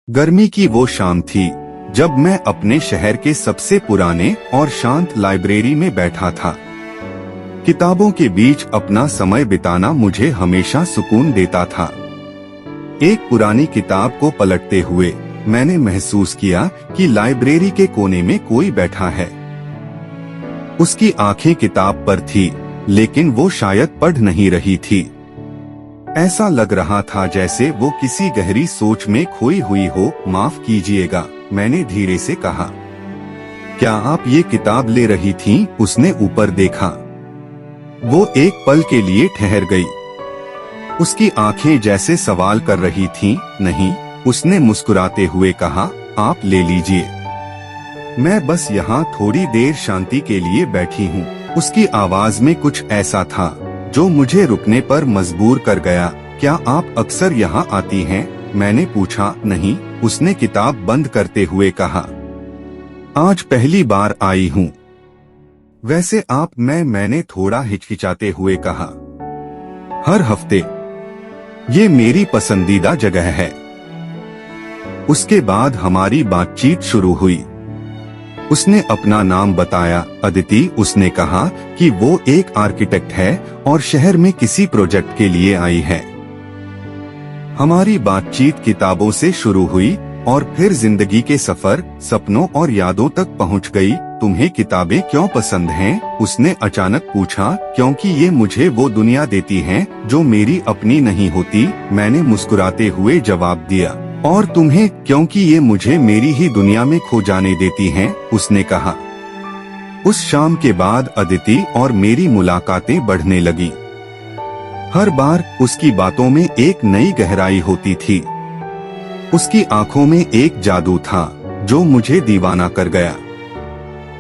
गर्मी की वो शाम थी जब मैं अपने शहर के सबसे पुराने और शांत लाइब्रेरी में बैठा था। किताबों के बीच अपना समय बिताना मुझे हमेशा सुकून देता था। एक पुरानी किताब को पलटते हुए मैंने महसूस किया कि लाइब्रेरी के कोने में कोई बैठा है। उसकी आंखें किताब पर थी, लेकिन वो शायद पढ़ नहीं रही थी। ऐसा लग रहा था जैसे वो किसी गहरी सोच में खोई हुई हो। माफ कीजिएगा, मैंने धीरे से कहा। क्या आप ये किताब ले रही थीं? उसने ऊपर देखा। वो एक पल के लिए ठहर गई। उसकी आंखें जैसे सवाल कर रही थीं। नहीं, उसने मुस्कुराते हुए कहा, आप ले लीजिए। मैं बस यहाँ थोड़ी देर शांति के लिए बैठी हूँ। उसकी आवाज में कुछ ऐसा था जो मुझे रुकने पर मजबूर कर गया। क्या आप अक्सर यहाँ आती हैं? मैंने पूछा। नहीं, उसने किताब बंद करते हुए कहा। आज पहली बार आई हूँ। वैसे आप मैंने थोड़ा हिचकिचाते हुए कहा। हर हफ्ते। ये मेरी पसंदीदा जगह है। उसके बाद हमारी बातचीत शुरू हुई। उसने अपना नाम बताया, अदिति। उसने कहा कि वो एक आर्किटेक्ट है और शहर में किसी प्रोजेक्ट के लिए आई है। हमारी बातचीत किताबों से शुरू हुई और फिर जिंदगी के सफर, सपनों और यादों तक पहुंच गई। तुम्हें किताबें क्यों पसंद हैं? उसने अचानक पूछा। क्योंकि ये मुझे वो दुनिया देती हैं जो मेरी अपनी नहीं होती, मैंने मुस्कुराते हुए जवाब दिया। और तुम्हें? क्योंकि ये मुझे मेरी ही दुनिया में खो जाने देती हैं, उसने कहा। उस शाम के बाद अदिति और मेरी मुलाकातें बढ़ने लगी। हर बार उसकी बातों में एक नई गहराई होती थी। उसकी आंखों में एक जादू था जो मुझे दीवाना कर गया।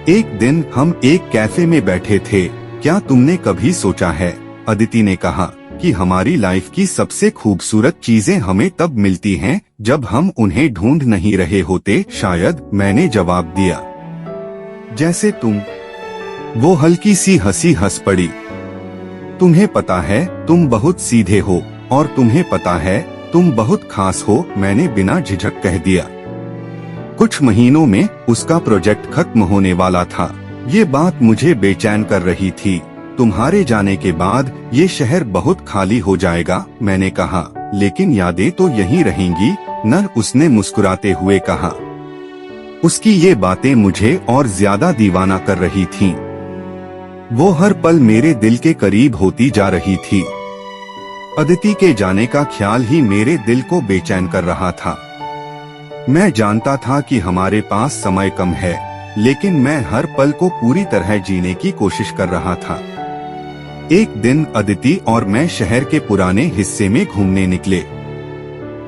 एक दिन हम एक कैफे में बैठे थे। क्या तुमने कभी सोचा है, अदिति ने कहा, कि हमारी लाइफ की सबसे खूबसूरत चीजें हमें तब मिलती हैं जब हम उन्हें ढूंढ नहीं रहे होते? शायद, मैंने जवाब दिया। जैसे तुम। वो हल्की सी हंसी हंस पड़ी। तुम्हें पता है तुम बहुत सीधे हो, और तुम्हें पता है तुम बहुत खास हो, मैंने बिना झिझक कह दिया। कुछ महीनों में उसका प्रोजेक्ट खत्म होने वाला था। ये बात मुझे बेचैन कर रही थी। तुम्हारे जाने के बाद ये शहर बहुत खाली हो जाएगा, मैंने कहा। लेकिन यादें तो यहीं रहेंगी न? उसने मुस्कुराते हुए कहा। उसकी ये बातें मुझे और ज्यादा दीवाना कर रही थीं। वो हर पल मेरे दिल के करीब होती जा रही थी। अदिति के जाने का ख्याल ही मेरे दिल को बेचैन कर रहा था। मैं जानता था कि हमारे पास समय कम है, लेकिन मैं हर पल को पूरी तरह जीने की कोशिश कर रहा था। एक दिन अदिति और मैं शहर के पुराने हिस्से में घूमने निकले।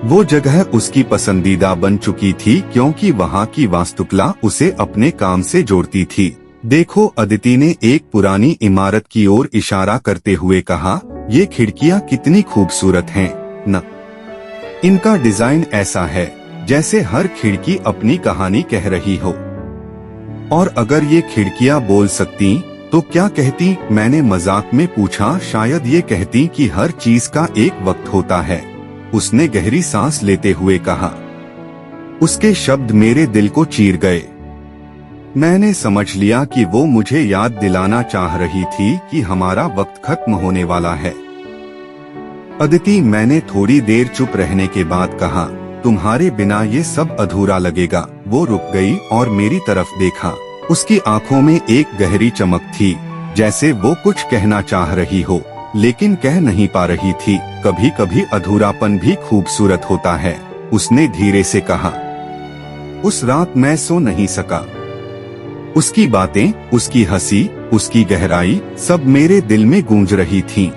वो जगह उसकी पसंदीदा बन चुकी थी क्योंकि वहाँ की वास्तुकला उसे अपने काम से जोड़ती थी। देखो, अदिति ने एक पुरानी इमारत की ओर इशारा करते हुए कहा, ये खिड़कियाँ कितनी खूबसूरत हैं न? इनका डिजाइन ऐसा है जैसे हर खिड़की अपनी कहानी कह रही हो। और अगर ये खिड़कियाँ बोल सकती तो क्या कहती? मैंने मजाक में पूछा। शायद ये कहती कि हर चीज का एक वक्त होता है, उसने गहरी सांस लेते हुए कहा। उसके शब्द मेरे दिल को चीर गए। मैंने समझ लिया कि वो मुझे याद दिलाना चाह रही थी कि हमारा वक्त खत्म होने वाला है। अदिति, मैंने थोड़ी देर चुप रहने के बाद कहा, तुम्हारे बिना ये सब अधूरा लगेगा। वो रुक गई और मेरी तरफ देखा। उसकी आंखों में एक गहरी चमक थी, जैसे वो कुछ कहना चाह रही हो लेकिन कह नहीं पा रही थी। कभी कभी अधूरापन भी खूबसूरत होता है, उसने धीरे से कहा। उस रात मैं सो नहीं सका। उसकी बातें, उसकी हंसी, उसकी गहराई सब मेरे दिल में गूंज रही थीं।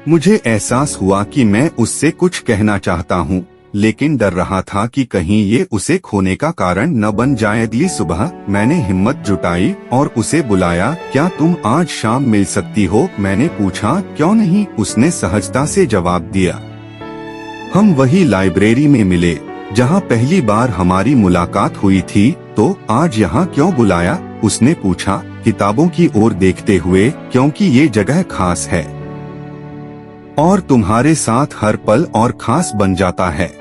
मुझे एहसास हुआ कि मैं उससे कुछ कहना चाहता हूँ, लेकिन डर रहा था कि कहीं ये उसे खोने का कारण न बन जाए। अगली सुबह मैंने हिम्मत जुटाई और उसे बुलाया। क्या तुम आज शाम मिल सकती हो? मैंने पूछा। क्यों नहीं? उसने सहजता से जवाब दिया। हम वही लाइब्रेरी में मिले जहाँ पहली बार हमारी मुलाकात हुई थी। तो आज यहाँ क्यों बुलाया? उसने पूछा, किताबों की ओर देखते हुए। क्योंकि ये जगह खास है और तुम्हारे साथ हर पल और खास बन जाता है।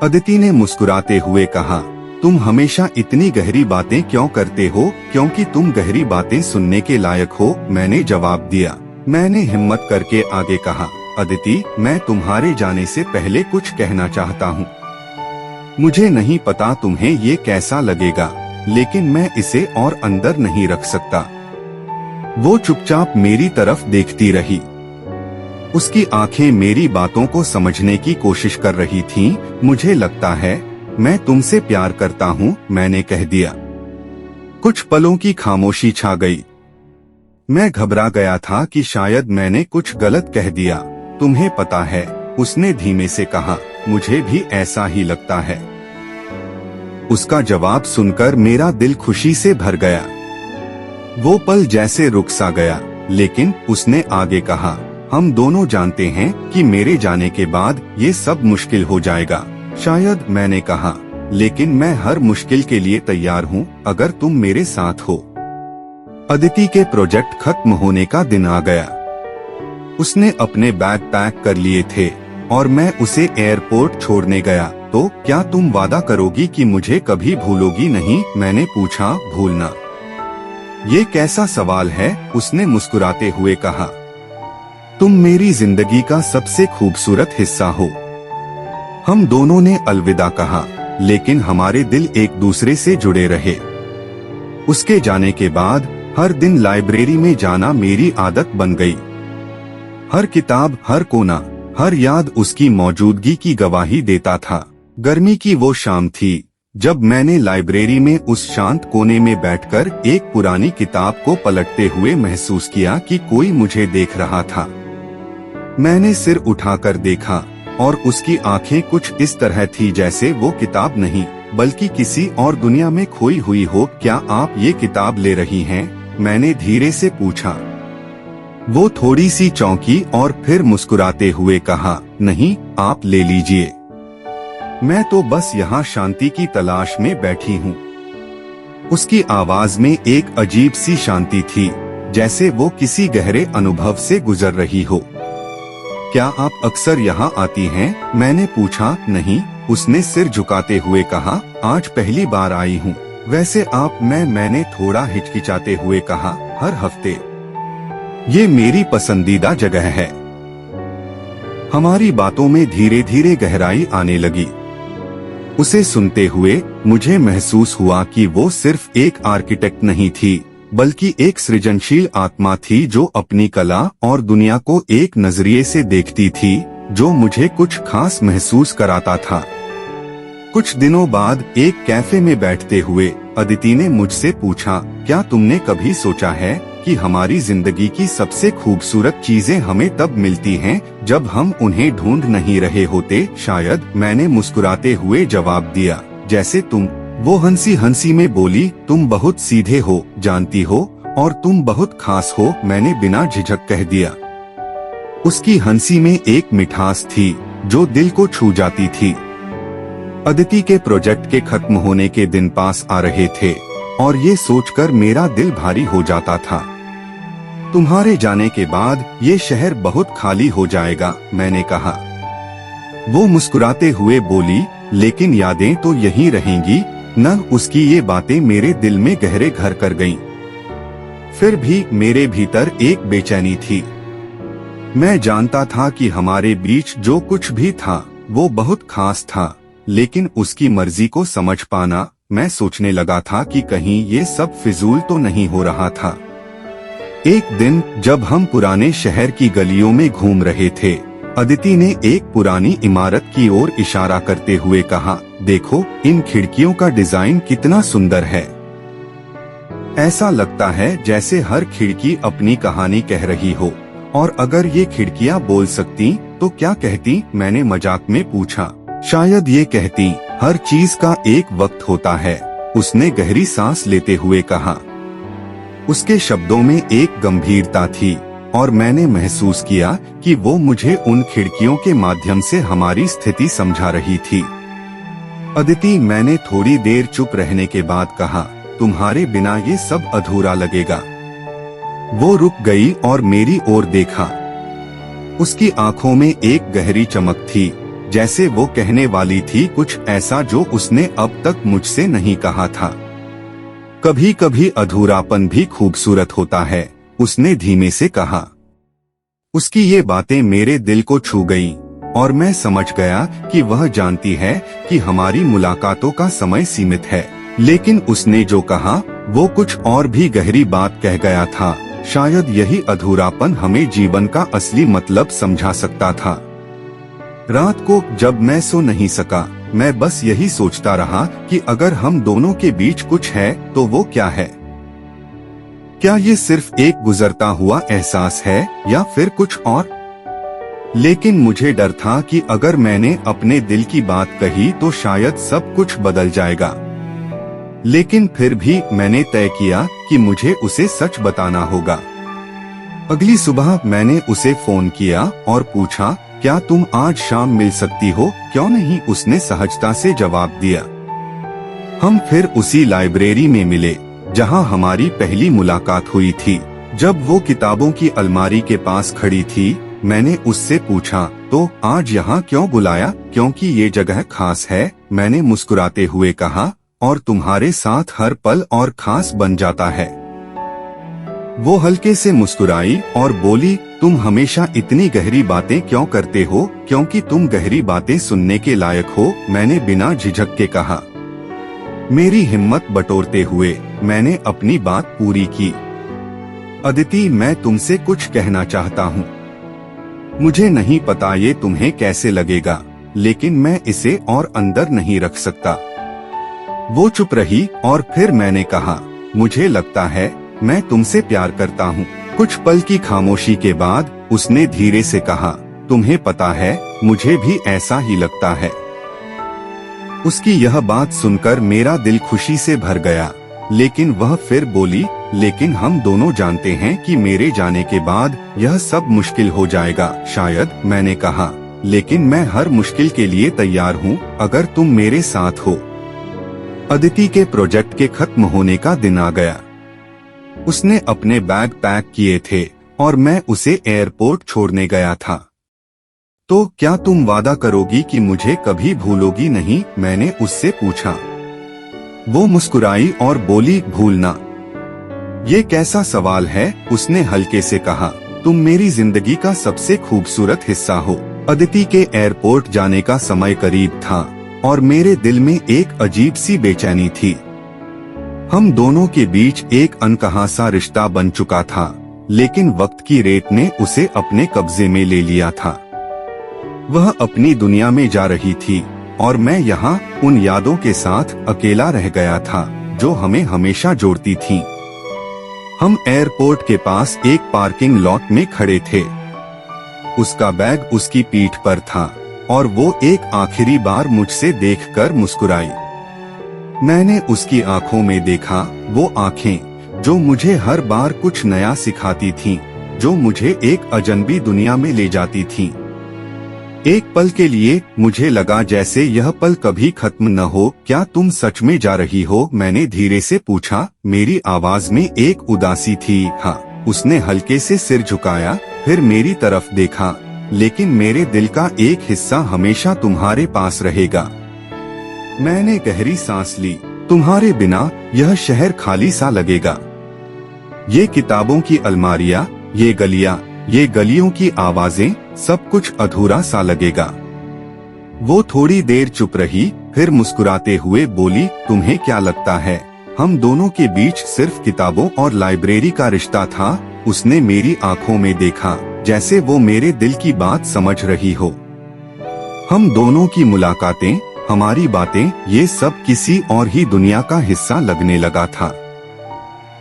अदिति ने मुस्कुराते हुए कहा, तुम हमेशा इतनी गहरी बातें क्यों करते हो? क्योंकि तुम गहरी बातें सुनने के लायक हो, मैंने जवाब दिया। मैंने हिम्मत करके आगे कहा, अदिति, मैं तुम्हारे जाने से पहले कुछ कहना चाहता हूँ। मुझे नहीं पता तुम्हें ये कैसा लगेगा, लेकिन मैं इसे और अंदर नहीं रख सकता। वो चुपचाप मेरी तरफ देखती रही। उसकी आंखें मेरी बातों को समझने की कोशिश कर रही थीं। मुझे लगता है मैं तुमसे प्यार करता हूँ, मैंने कह दिया। कुछ पलों की खामोशी छा गई। मैं घबरा गया था कि शायद मैंने कुछ गलत कह दिया। तुम्हें पता है, उसने धीमे से कहा, मुझे भी ऐसा ही लगता है। उसका जवाब सुनकर मेरा दिल खुशी से भर गया। वो पल जैसे रुक सा गया, लेकिन उसने आगे कहा, हम दोनों जानते हैं कि मेरे जाने के बाद ये सब मुश्किल हो जाएगा। शायद, मैंने कहा, लेकिन मैं हर मुश्किल के लिए तैयार हूँ अगर तुम मेरे साथ हो। अदिति के प्रोजेक्ट खत्म होने का दिन आ गया। उसने अपने बैग पैक कर लिए थे और मैं उसे एयरपोर्ट छोड़ने गया। तो क्या तुम वादा करोगी कि मुझे कभी भूलोगी नहीं? मैंने पूछा। भूलना? ये कैसा सवाल है? उसने मुस्कुराते हुए कहा, तुम मेरी जिंदगी का सबसे खूबसूरत हिस्सा हो। हम दोनों ने अलविदा कहा, लेकिन हमारे दिल एक दूसरे से जुड़े रहे। उसके जाने के बाद हर दिन लाइब्रेरी में जाना मेरी आदत बन गई। हर किताब, हर कोना, हर याद उसकी मौजूदगी की गवाही देता था। गर्मी की वो शाम थी जब मैंने लाइब्रेरी में उस शांत कोने में बैठकर एक पुरानी किताब को पलटते हुए महसूस किया कि कोई मुझे देख रहा था। मैंने सिर उठाकर देखा और उसकी आंखें कुछ इस तरह थी जैसे वो किताब नहीं बल्कि किसी और दुनिया में खोई हुई हो। क्या आप ये किताब ले रही हैं? मैंने धीरे से पूछा। वो थोड़ी सी चौंकी और फिर मुस्कुराते हुए कहा, नहीं, आप ले लीजिए। मैं तो बस यहाँ शांति की तलाश में बैठी हूँ। उसकी आवाज में एक अजीब सी शांति थी, जैसे वो किसी गहरे अनुभव से गुजर रही हो। क्या आप अक्सर यहाँ आती हैं? मैंने पूछा। नहीं, उसने सिर झुकाते हुए कहा, आज पहली बार आई हूँ। वैसे आप? मैंने थोड़ा हिचकिचाते हुए कहा, हर हफ्ते। ये मेरी पसंदीदा जगह है। हमारी बातों में धीरे धीरे गहराई आने लगी। उसे सुनते हुए मुझे महसूस हुआ कि वो सिर्फ एक आर्किटेक्ट नहीं थी, बल्कि एक सृजनशील आत्मा थी जो अपनी कला और दुनिया को एक नजरिए से देखती थी जो मुझे कुछ खास महसूस कराता था। कुछ दिनों बाद एक कैफे में बैठते हुए अदिति ने मुझसे पूछा, क्या तुमने कभी सोचा है कि हमारी जिंदगी की सबसे खूबसूरत चीजें हमें तब मिलती हैं जब हम उन्हें ढूंढ नहीं रहे होते? शायद, मैंने मुस्कुराते हुए जवाब दिया, जैसे तुम। वो हंसी हंसी में बोली, तुम बहुत सीधे हो, जानती हो, और तुम बहुत खास हो, मैंने बिना झिझक कह दिया। उसकी हंसी में एक मिठास थी जो दिल को छू जाती थी। अदिति के प्रोजेक्ट के खत्म होने के दिन पास आ रहे थे और ये सोचकर मेरा दिल भारी हो जाता था। तुम्हारे जाने के बाद ये शहर बहुत खाली हो जाएगा, मैंने कहा। वो मुस्कुराते हुए बोली, लेकिन यादें तो यहीं रहेंगी न? उसकी ये बातें मेरे दिल में गहरे घर कर गईं। फिर भी मेरे भीतर एक बेचैनी थी। मैं जानता था कि हमारे बीच जो कुछ भी था वो बहुत खास था, लेकिन उसकी मर्जी को समझ पाना, मैं सोचने लगा था कि कहीं ये सब फिजूल तो नहीं हो रहा था। एक दिन जब हम पुराने शहर की गलियों में घूम रहे थे, अदिति ने एक पुरानी इमारत की ओर इशारा करते हुए कहा, देखो, इन खिड़कियों का डिजाइन कितना सुंदर है। ऐसा लगता है जैसे हर खिड़की अपनी कहानी कह रही हो। और अगर ये खिड़कियां बोल सकती तो क्या कहती? मैंने मजाक में पूछा। शायद ये कहती, हर चीज का एक वक्त होता है, उसने गहरी सांस लेते हुए कहा। उसके शब्दों में एक गंभीरता थी और मैंने महसूस किया कि वो मुझे उन खिड़कियों के माध्यम से हमारी स्थिति समझा रही थी। अदिति, मैंने थोड़ी देर चुप रहने के बाद कहा, तुम्हारे बिना ये सब अधूरा लगेगा। वो रुक गई और मेरी ओर देखा। उसकी आंखों में एक गहरी चमक थी, जैसे वो कहने वाली थी कुछ ऐसा जो उसने अब तक मुझसे नहीं कहा था। कभी कभी अधूरापन भी खूबसूरत होता है, उसने धीमे से कहा। उसकी ये बातें मेरे दिल को छू गईं और मैं समझ गया कि वह जानती है कि हमारी मुलाकातों का समय सीमित है। लेकिन उसने जो कहा वो कुछ और भी गहरी बात कह गया था। शायद यही अधूरापन हमें जीवन का असली मतलब समझा सकता था। रात को जब मैं सो नहीं सका, मैं बस यही सोचता रहा कि अगर हम दोनों के बीच कुछ है तो वो क्या है। क्या ये सिर्फ एक गुजरता हुआ एहसास है या फिर कुछ और? लेकिन मुझे डर था कि अगर मैंने अपने दिल की बात कही तो शायद सब कुछ बदल जाएगा। लेकिन फिर भी मैंने तय किया कि मुझे उसे सच बताना होगा। अगली सुबह मैंने उसे फोन किया और पूछा, क्या तुम आज शाम मिल सकती हो? क्यों नहीं, उसने सहजता से जवाब दिया। हम फिर उसी लाइब्रेरी में मिले जहां हमारी पहली मुलाकात हुई थी। जब वो किताबों की अलमारी के पास खड़ी थी, मैंने उससे पूछा, तो आज यहाँ क्यों बुलाया? क्योंकि ये जगह खास है, मैंने मुस्कुराते हुए कहा, और तुम्हारे साथ हर पल और खास बन जाता है। वो हल्के से मुस्कुराई और बोली, तुम हमेशा इतनी गहरी बातें क्यों करते हो? क्योंकि तुम गहरी बातें सुनने के लायक हो, मैंने बिना झिझक के कहा। मेरी हिम्मत बटोरते हुए मैंने अपनी बात पूरी की। अदिति, मैं तुमसे कुछ कहना चाहता हूँ। मुझे नहीं पता ये तुम्हें कैसे लगेगा, लेकिन मैं इसे और अंदर नहीं रख सकता। वो चुप रही और फिर मैंने कहा, मुझे लगता है मैं तुमसे प्यार करता हूँ। कुछ पल की खामोशी के बाद उसने धीरे से कहा, तुम्हें पता है मुझे भी ऐसा ही लगता है। उसकी यह बात सुनकर मेरा दिल खुशी से भर गया, लेकिन वह फिर बोली, लेकिन हम दोनों जानते हैं कि मेरे जाने के बाद यह सब मुश्किल हो जाएगा। शायद, मैंने कहा, लेकिन मैं हर मुश्किल के लिए तैयार हूँ अगर तुम मेरे साथ हो। अदिति के प्रोजेक्ट के खत्म होने का दिन आ गया। उसने अपने बैग पैक किए थे और मैं उसे एयरपोर्ट छोड़ने गया था। तो क्या तुम वादा करोगी कि मुझे कभी भूलोगी नहीं? मैंने उससे पूछा। वो मुस्कुराई और बोली, भूलना? ये कैसा सवाल है? उसने हल्के से कहा, तुम मेरी जिंदगी का सबसे खूबसूरत हिस्सा हो। अदिति के एयरपोर्ट जाने का समय करीब था और मेरे दिल में एक अजीब सी बेचैनी थी। हम दोनों के बीच एक अनकहा सा रिश्ता बन चुका था, लेकिन वक्त की रेत ने उसे अपने कब्जे में ले लिया था। वह अपनी दुनिया में जा रही थी और मैं यहाँ उन यादों के साथ अकेला रह गया था जो हमें हमेशा जोड़ती थीं। हम एयरपोर्ट के पास एक पार्किंग लॉट में खड़े थे। उसका बैग उसकी पीठ पर था और वो एक आखिरी बार मुझसे देखकर मुस्कुराई। मैंने उसकी आंखों में देखा, वो आंखें जो मुझे हर बार कुछ नया सिखाती थीं, जो मुझे एक अजनबी दुनिया में ले जाती थीं। एक पल के लिए मुझे लगा जैसे यह पल कभी खत्म न हो। क्या तुम सच में जा रही हो? मैंने धीरे से पूछा। मेरी आवाज में एक उदासी थी। हाँ, उसने हल्के से सिर झुकाया, फिर मेरी तरफ देखा, लेकिन मेरे दिल का एक हिस्सा हमेशा तुम्हारे पास रहेगा। मैंने गहरी सांस ली। तुम्हारे बिना यह शहर खाली सा लगेगा। ये किताबों की अलमारियां, ये गलियां, ये गलियों की आवाजें, सब कुछ अधूरा सा लगेगा। वो थोड़ी देर चुप रही, फिर मुस्कुराते हुए बोली, तुम्हें क्या लगता है हम दोनों के बीच सिर्फ किताबों और लाइब्रेरी का रिश्ता था? उसने मेरी आंखों में देखा, जैसे वो मेरे दिल की बात समझ रही हो। हम दोनों की मुलाकातें, हमारी बातें, ये सब किसी और ही दुनिया का हिस्सा लगने लगा था।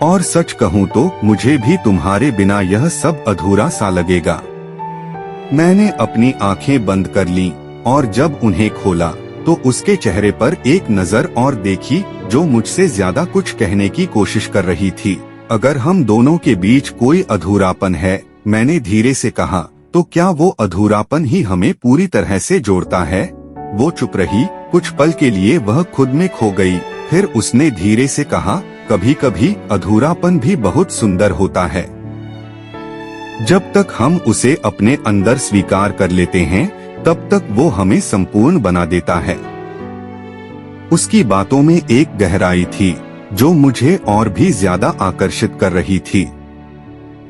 और सच कहूँ तो मुझे भी तुम्हारे बिना यह सब अधूरा सा लगेगा। मैंने अपनी आंखें बंद कर लीं और जब उन्हें खोला तो उसके चेहरे पर एक नजर और देखी जो मुझसे ज्यादा कुछ कहने की कोशिश कर रही थी। अगर हम दोनों के बीच कोई अधूरापन है, मैंने धीरे से कहा, तो क्या वो अधूरापन ही हमें पूरी तरह से जोड़ता है? वो चुप रही। कुछ पल के लिए वह खुद में खो गई। फिर उसने धीरे से कहा, कभी कभी अधूरापन भी बहुत सुंदर होता है। जब तक हम उसे अपने अंदर स्वीकार कर लेते हैं, तब तक वो हमें संपूर्ण बना देता है। उसकी बातों में एक गहराई थी जो मुझे और भी ज्यादा आकर्षित कर रही थी।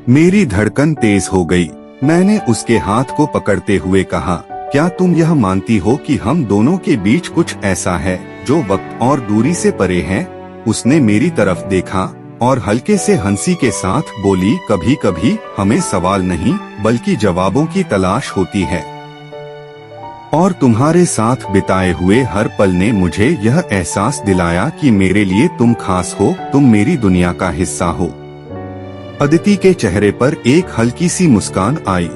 मेरी धड़कन तेज हो गई। मैंने उसके हाथ को पकड़ते हुए कहा, क्या तुम यह मानती हो कि हम दोनों के बीच कुछ ऐसा है जो वक्त और दूरी से परे है? उसने मेरी तरफ देखा और हल्के से हंसी के साथ बोली, कभी कभी हमें सवाल नहीं बल्कि जवाबों की तलाश होती है। और तुम्हारे साथ बिताए हुए हर पल ने मुझे यह एहसास दिलाया कि मेरे लिए तुम खास हो, तुम मेरी दुनिया का हिस्सा हो। अदिति के चेहरे पर एक हल्की सी मुस्कान आई।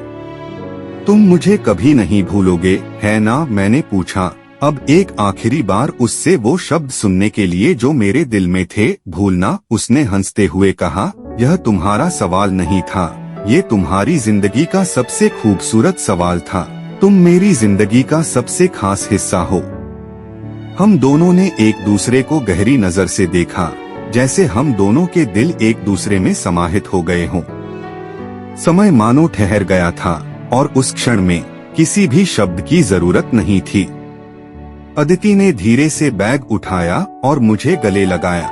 तुम मुझे कभी नहीं भूलोगे, है ना? मैंने पूछा, अब एक आखिरी बार उससे वो शब्द सुनने के लिए जो मेरे दिल में थे। भूलना? उसने हंसते हुए कहा, यह तुम्हारा सवाल नहीं था, ये तुम्हारी जिंदगी का सबसे खूबसूरत सवाल था। तुम मेरी जिंदगी का सबसे खास हिस्सा हो। हम दोनों ने एक दूसरे को गहरी नजर से देखा, जैसे हम दोनों के दिल एक दूसरे में समाहित हो गए हों। समय मानो ठहर गया था और उस क्षण में किसी भी शब्द की जरूरत नहीं थी। अदिति ने धीरे से बैग उठाया और मुझे गले लगाया।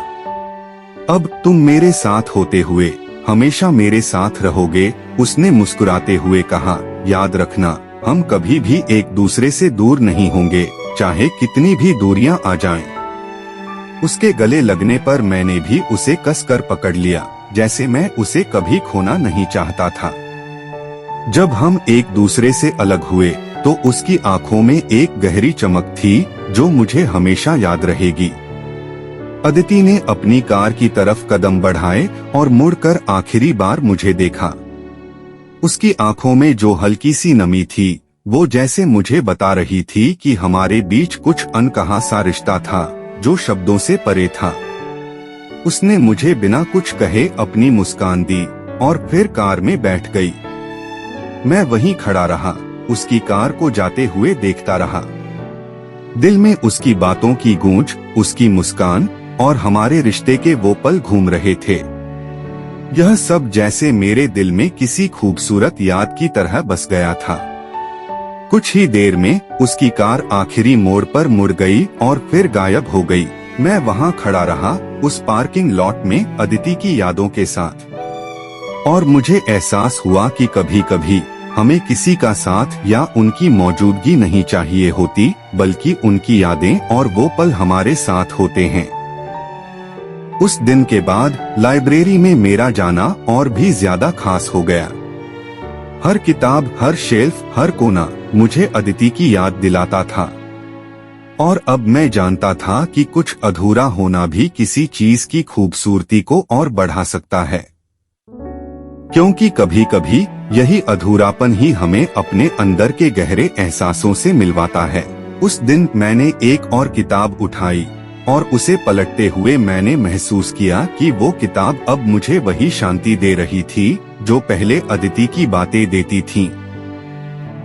अब तुम मेरे साथ होते हुए हमेशा मेरे साथ रहोगे, उसने मुस्कुराते हुए कहा। याद रखना, हम कभी भी एक दूसरे से दूर नहीं होंगे, चाहे कितनी भी दूरियां आ जाएं। उसके गले लगने पर मैंने भी उसे कसकर पकड़ लिया, जैसे मैं उसे कभी खोना नहीं चाहता था। जब हम एक दूसरे से अलग हुए तो उसकी आंखों में एक गहरी चमक थी जो मुझे हमेशा याद रहेगी। अदिति ने अपनी कार की तरफ कदम बढ़ाए और मुड़कर आखिरी बार मुझे देखा। उसकी आंखों में जो हल्की सी नमी थी वो जैसे मुझे बता रही थी कि हमारे बीच कुछ अनकहा सा रिश्ता था जो शब्दों से परे था। उसने मुझे बिना कुछ कहे अपनी मुस्कान दी और फिर कार में बैठ गई। मैं वहीं खड़ा रहा, उसकी कार को जाते हुए देखता रहा। दिल में उसकी बातों की गूंज, उसकी मुस्कान और हमारे रिश्ते के वो पल घूम रहे थे। यह सब जैसे मेरे दिल में किसी खूबसूरत याद की तरह बस गया था। कुछ ही देर में उसकी कार आखिरी मोड़ पर मुड़ गई और फिर गायब हो गई। मैं वहां खड़ा रहा उस पार्किंग लॉट में अदिति की यादों के साथ, और मुझे एहसास हुआ कि कभी कभी हमें किसी का साथ या उनकी मौजूदगी नहीं चाहिए होती, बल्कि उनकी यादें और वो पल हमारे साथ होते हैं। उस दिन के बाद लाइब्रेरी में मेरा जाना और भी ज्यादा खास हो गया। हर किताब, हर शेल्फ, हर कोना मुझे अदिति की याद दिलाता था। और अब मैं जानता था कि कुछ अधूरा होना भी किसी चीज की खूबसूरती को और बढ़ा सकता है, क्योंकि कभी कभी यही अधूरापन ही हमें अपने अंदर के गहरे एहसासों से मिलवाता है। उस दिन मैंने एक और किताब उठाई और उसे पलटते हुए मैंने महसूस किया कि वो किताब अब मुझे वही शांति दे रही थी जो पहले अदिति की बातें देती थी।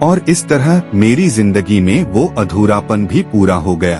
और इस तरह मेरी जिंदगी में वो अधूरापन भी पूरा हो गया।